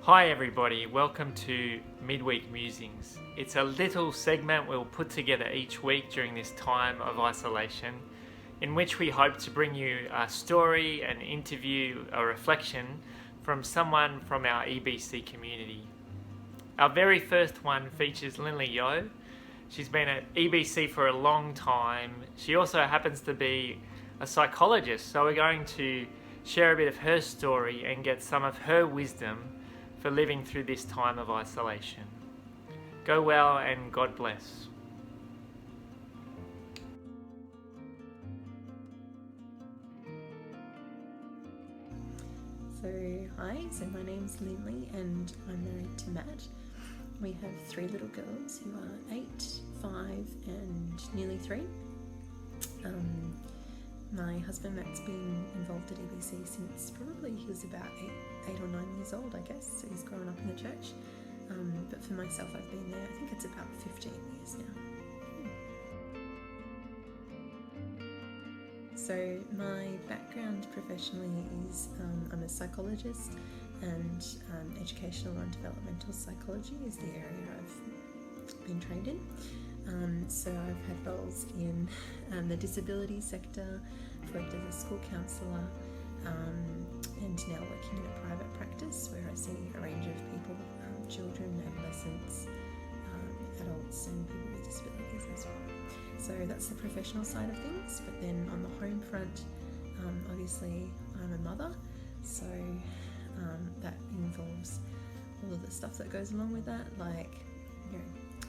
Hi everybody, welcome to Midweek Musings. It's a little segment we'll put together each week during this time of isolation, in which we hope to bring you a story, an interview, a reflection from someone from our EBC community. Our very first one features Linley Yo. She's been at EBC for a long time. She also happens to be a psychologist, so we're going to share a bit of her story and get some of her wisdom for living through this time of isolation. Go well and God bless. So my name's Linley and I'm married to Matt. We have 3 little girls who are 8, 5 and nearly 3. My husband Matt's been involved at EBC since probably he was about 8 or 9 years old, I guess, so he's grown up in the church. But for myself, I've been there, I think it's about 15 years now. So my background professionally is I'm a psychologist, and educational and developmental psychology is the area I've been trained in. So I've had roles in the disability sector, I've worked as a school counsellor, and now working in a private practice where I see a range of people, children, adolescents, adults and people with disabilities as well. So that's the professional side of things, but then on the home front, obviously I'm a mother, so that involves all of the stuff that goes along with that, like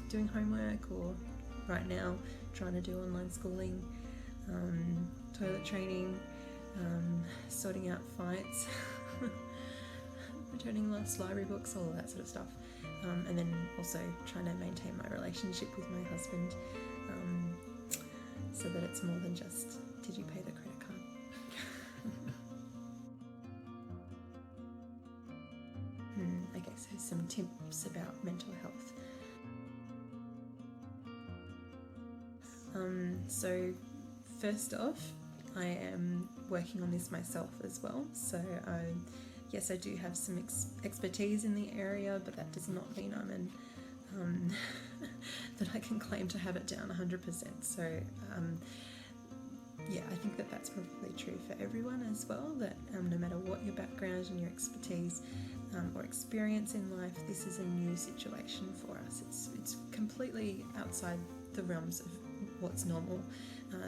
doing homework, or right now trying to do online schooling, toilet training, sorting out fights, returning lost library books, all of that sort of stuff, and then also trying to maintain my relationship with my husband, so that it's more than just, did you pay the credit card? Okay, so some tips about mental health. So first off, I am working on this myself as well. So yes, I do have some expertise in the area, but that does not mean I'm that I can claim to have it down 100%. So yeah, I think that that's probably true for everyone as well, that no matter what your background and your expertise or experience in life, this is a new situation for us. It's completely outside the realms of what's normal.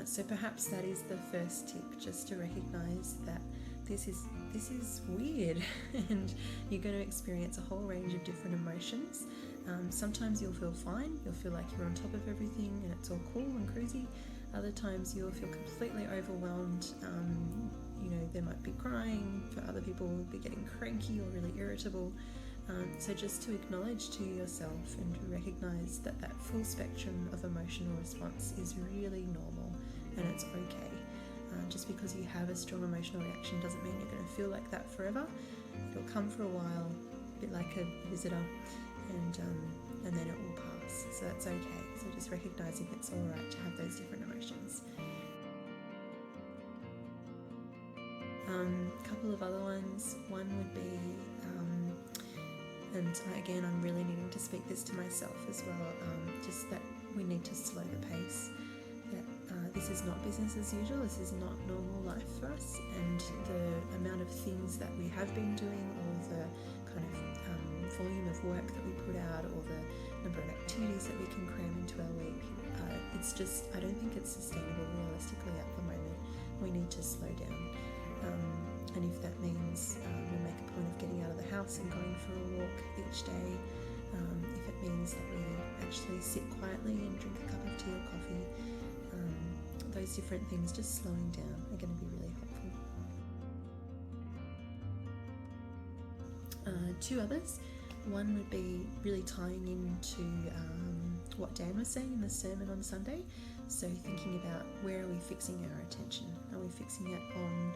So perhaps that is the first tip, just to recognise that this is weird and you're going to experience a whole range of different emotions. Sometimes you'll feel fine, you'll feel like you're on top of everything and it's all cool and cruisy. Other times you'll feel completely overwhelmed. There might be crying, for other people will be getting cranky or really irritable. So just to acknowledge to yourself and to recognise that full spectrum of emotional response is really normal and it's okay. Just because you have a strong emotional reaction doesn't mean you're going to feel like that forever. It'll come for a while, a bit like a visitor, and then it will pass. So that's okay. So just recognising it's alright to have those different emotions. A couple of other ones. One would be, and again I'm really needing to speak this to myself as well, just that we need to slow the pace, that this is not business as usual, this is not normal life for us, and the amount of things that we have been doing, or the kind of volume of work that we put out, or the number of activities that we can cram into our week, it's just, I don't think it's sustainable realistically at the moment. We need to slow down. And if that means we make a point of getting out of the house and going for a walk each day, if it means that we actually sit quietly and drink a cup of tea or coffee, those different things, just slowing down, are going to be really helpful. 2 others. One would be really tying into what Dan was saying in the sermon on Sunday. So thinking about, where are we fixing our attention? Are we fixing it on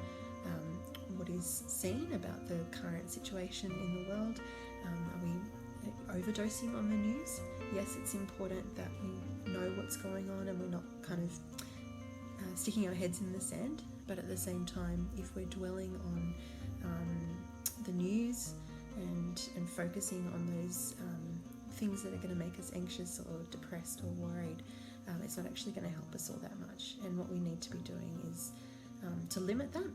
what is seen about the current situation in the world? Are we overdosing on the news? Yes, it's important that we know what's going on and we're not kind of sticking our heads in the sand, but at the same time, if we're dwelling on the news and focusing on those things that are going to make us anxious or depressed or worried, it's not actually going to help us all that much. And what we need to be doing is to limit that.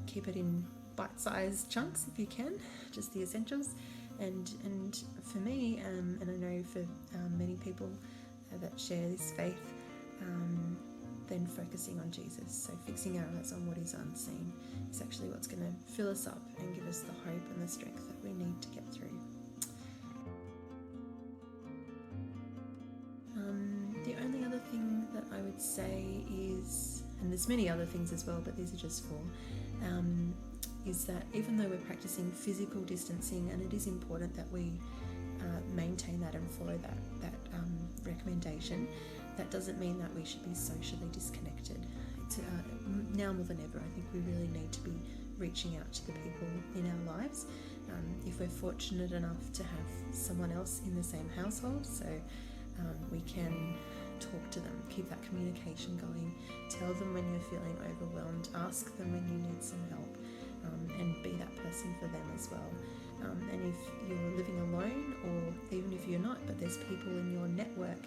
Keep it in bite-sized chunks if you can, just the essentials. And for me, and I know for many people that share this faith, then focusing on Jesus. So fixing our eyes on what is unseen is actually what's going to fill us up and give us the hope and the strength that we need to get through. The only other thing that I would say is, and there's many other things as well, but these are just four, is that even though we're practicing physical distancing, and it is important that we maintain that and follow that recommendation, that doesn't mean that we should be socially disconnected. It's, now more than ever, I think we really need to be reaching out to the people in our lives. If we're fortunate enough to have someone else in the same household, so we can talk to them, keep that communication going, tell them when you're feeling overwhelmed, ask them when you need some help, and be that person for them as well. And if you're living alone, or even if you're not, but there's people in your network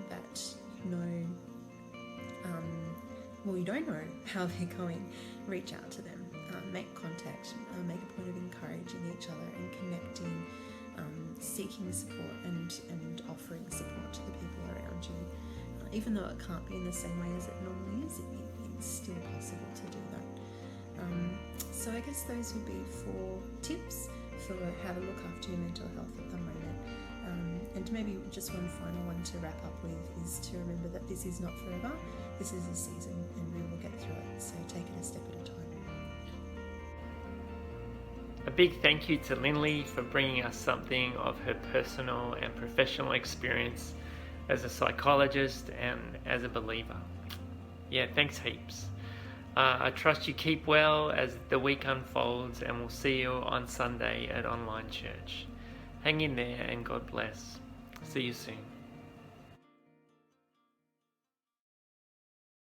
that you know, you don't know how they're going, reach out to them, make contact, make a point of encouraging each other and connecting, seeking support and offering support to the people around you. Even though it can't be in the same way as it normally is, it's still possible to do that. So I guess those would be 4 tips for how to look after your mental health at the moment. And maybe just one final one to wrap up with is to remember that this is not forever. This is a season and we will get through it. So take it a step at a time. A big thank you to Lindley for bringing us something of her personal and professional experience as a psychologist and as a believer. Yeah, thanks heaps. I trust you keep well as the week unfolds, and we'll see you on Sunday at online church. Hang in there and God bless. See you soon.